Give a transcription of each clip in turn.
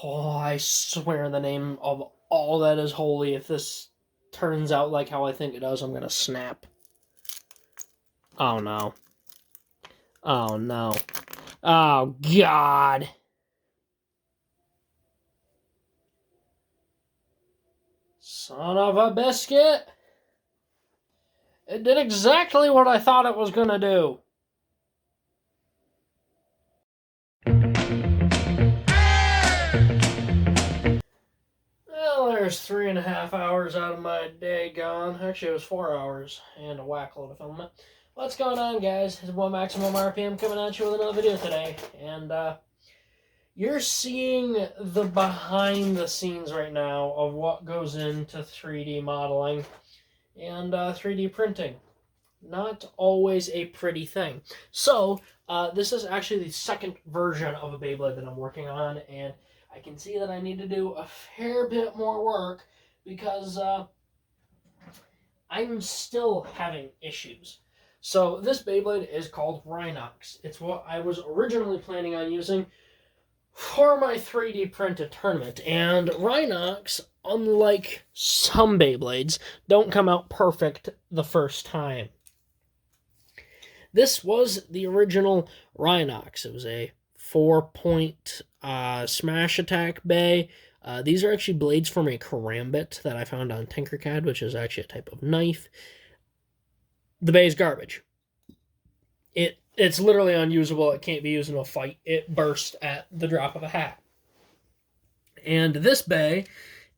Oh, I swear in the name of all that is holy, if this turns out like how I think it does, I'm gonna snap. Oh no. Oh no. Oh God. Son of a biscuit. It did exactly what I thought it was gonna do. Well, there's 3.5 hours out of my day gone. Actually, it was 4 hours and a whack load of filament. What's going on, guys? It's One Maximum RPM coming at you with another video today. And, you're seeing the behind the scenes right now of what goes into 3D modeling and 3D printing. Not always a pretty thing. So, this is actually the second version of a Beyblade that I'm working on, and I can see that I need to do a fair bit more work because I'm still having issues. So this Beyblade is called Rynox. It's what I was originally planning on using for my 3D printed tournament. And Rynox, unlike some Beyblades, don't come out perfect the first time. This was the original Rynox. It was a 4-point smash attack bay. These are actually blades from a karambit that I found on Tinkercad, which is actually a type of knife. The bay is garbage. It's literally unusable. It can't be used in a fight. It burst at the drop of a hat. And this bay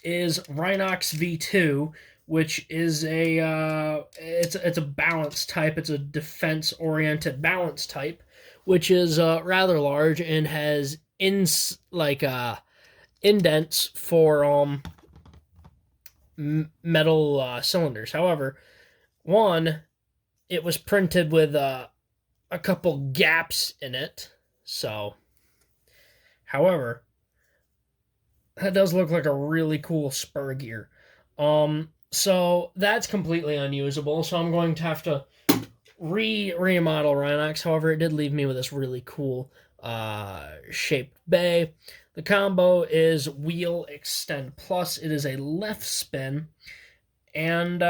is Rynox V2, which is it's a balance type. It's a defense-oriented balance type, which is rather large and has indents for metal cylinders. However, one, it was printed with a couple gaps in it. So, however, that does look like a really cool spur gear. So that's completely unusable. So I'm going to have to remodel Rynox. However, it did leave me with this really cool shaped bay. The combo is Wheel Extend Plus. It is a left spin, and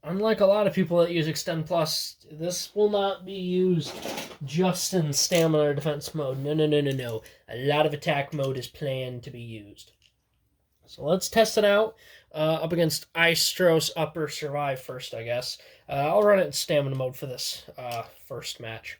unlike a lot of people that use Extend Plus, this will not be used just in stamina or defense mode. No. A lot of attack mode is planned to be used. So let's test it out up against Istros Upper Survive first, I guess. I'll run it in stamina mode for this first match.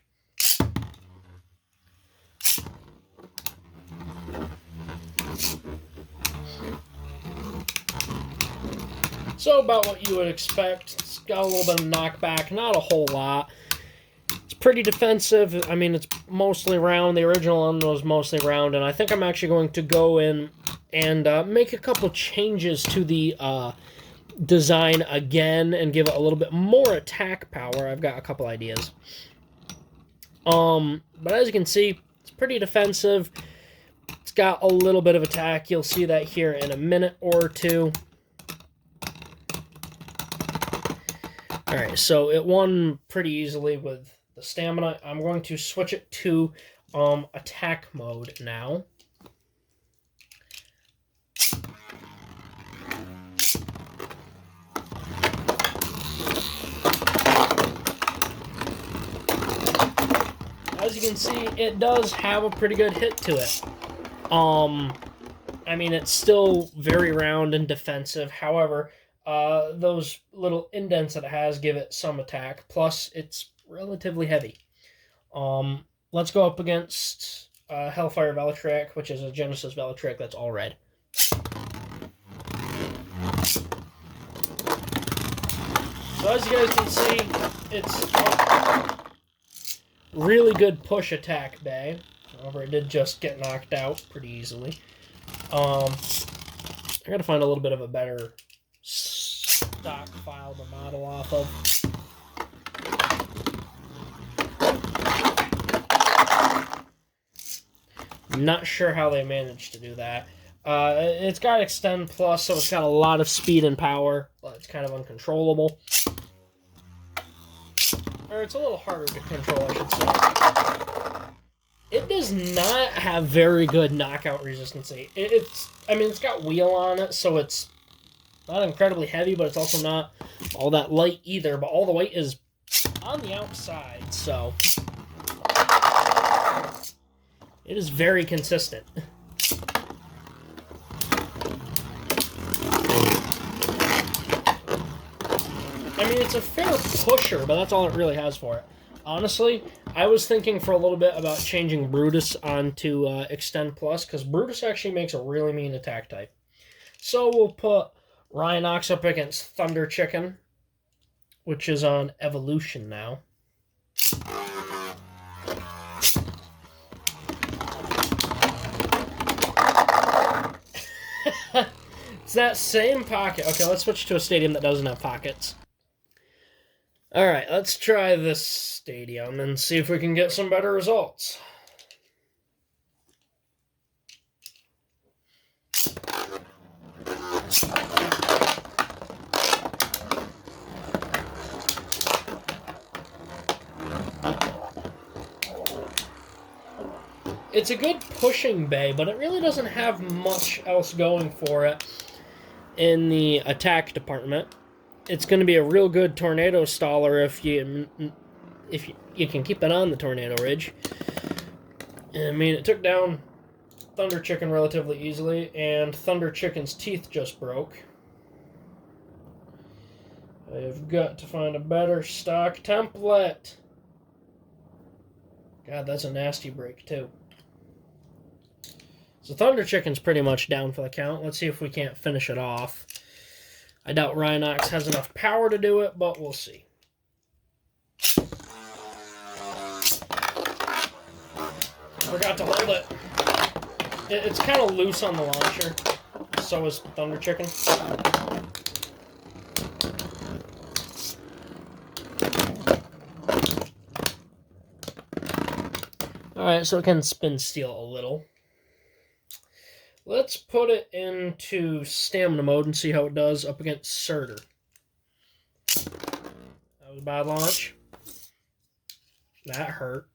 So about what you would expect. It's got a little bit of knockback, not a whole lot. It's pretty defensive. I mean, it's mostly round. The original one was mostly round, and I think I'm actually going to go in and make a couple changes to the design again and give it a little bit more attack power. I've got a couple ideas. But as you can see, it's pretty defensive. It's got a little bit of attack. You'll see that here in a minute or two. Alright, so it won pretty easily with the stamina. I'm going to switch it to attack mode now. As you can see, it does have a pretty good hit to it. I mean, it's still very round and defensive. However, those little indents that it has give it some attack. Plus, it's relatively heavy. Let's go up against Hellfire Velotric, which is a Genesis Velotric that's all red. So as you guys can see, it's a really good push attack bay. However, it did just get knocked out pretty easily. I gotta find a little bit of a better stock file to model off of. I'm not sure how they managed to do that. It's got Extend Plus, so it's got a lot of speed and power, but it's kind of uncontrollable. Or it's a little harder to control, I should say. It does not have very good knockout resistance. It's got wheel on it, so it's not incredibly heavy, but it's also not all that light either. But all the weight is on the outside, so it is very consistent. I mean, it's a fair pusher, but that's all it really has for it. Honestly, I was thinking for a little bit about changing Brutus onto Extend Plus, because Brutus actually makes a really mean attack type. So we'll put Rynox up against Thunder Chicken, which is on Evolution now. It's that same pocket. Okay, let's switch to a stadium that doesn't have pockets. Alright, let's try this stadium and see if we can get some better results. It's a good pushing bay, but it really doesn't have much else going for it in the attack department. It's going to be a real good tornado staller if you can keep it on the tornado ridge. I mean, it took down Thunder Chicken relatively easily, and Thunder Chicken's teeth just broke. I've got to find a better stock template. God, that's a nasty break, too. So Thunder Chicken's pretty much down for the count. Let's see if we can't finish it off. I doubt Rynox has enough power to do it, but we'll see. Forgot to hold it. It's kind of loose on the launcher. So is Thunder Chicken. Alright, so it can spin steel a little. Let's put it into stamina mode and see how it does up against Surtur. That was a bad launch. That hurt.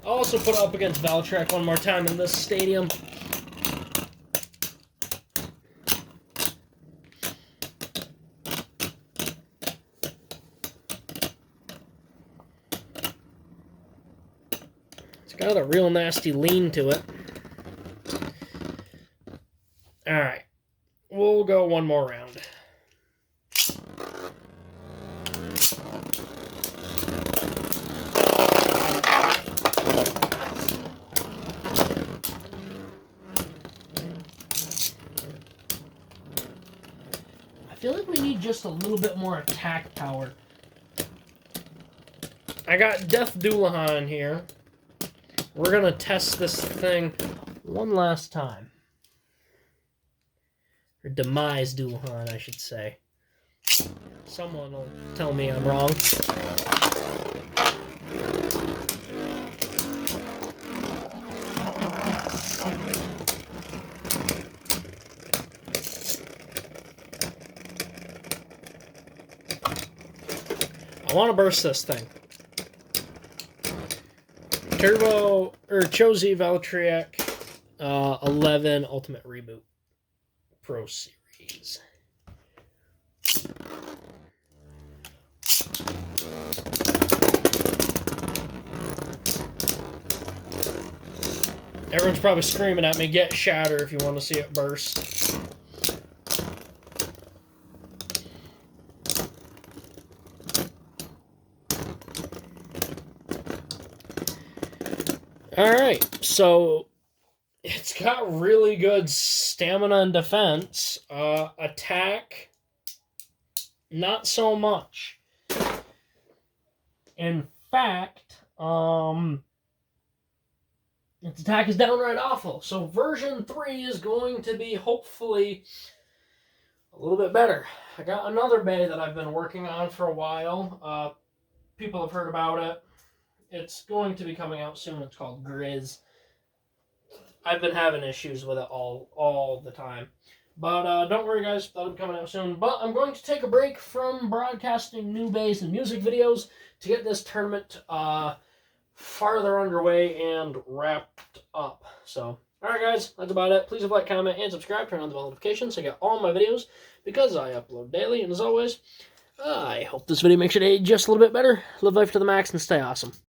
I'll also put it up against Valtrak one more time in this stadium. Got a real nasty lean to it. Alright. We'll go one more round. I feel like we need just a little bit more attack power. I got Death Doulahan here. We're going to test this thing one last time. Or Demise Doulahan, I should say. Someone will tell me I'm wrong. I want to burst this thing. Turbo, or Chozy Valtryek 11 Ultimate Reboot Pro Series. Everyone's probably screaming at me, get Shatter if you want to see it burst. Alright, so it's got really good stamina and defense. Attack, not so much. In fact, its attack is downright awful. So version 3 is going to be hopefully a little bit better. I got another bay that I've been working on for a while. People have heard about it. It's going to be coming out soon. It's called Grizz. I've been having issues with it all the time. But don't worry, guys, that'll be coming out soon. But I'm going to take a break from broadcasting new bass and music videos to get this tournament farther underway and wrapped up. So, alright, guys, that's about it. Please like, comment, and subscribe. Turn on the bell notifications so you get all my videos because I upload daily. And as always, I hope this video makes your day just a little bit better. Live life to the max and stay awesome.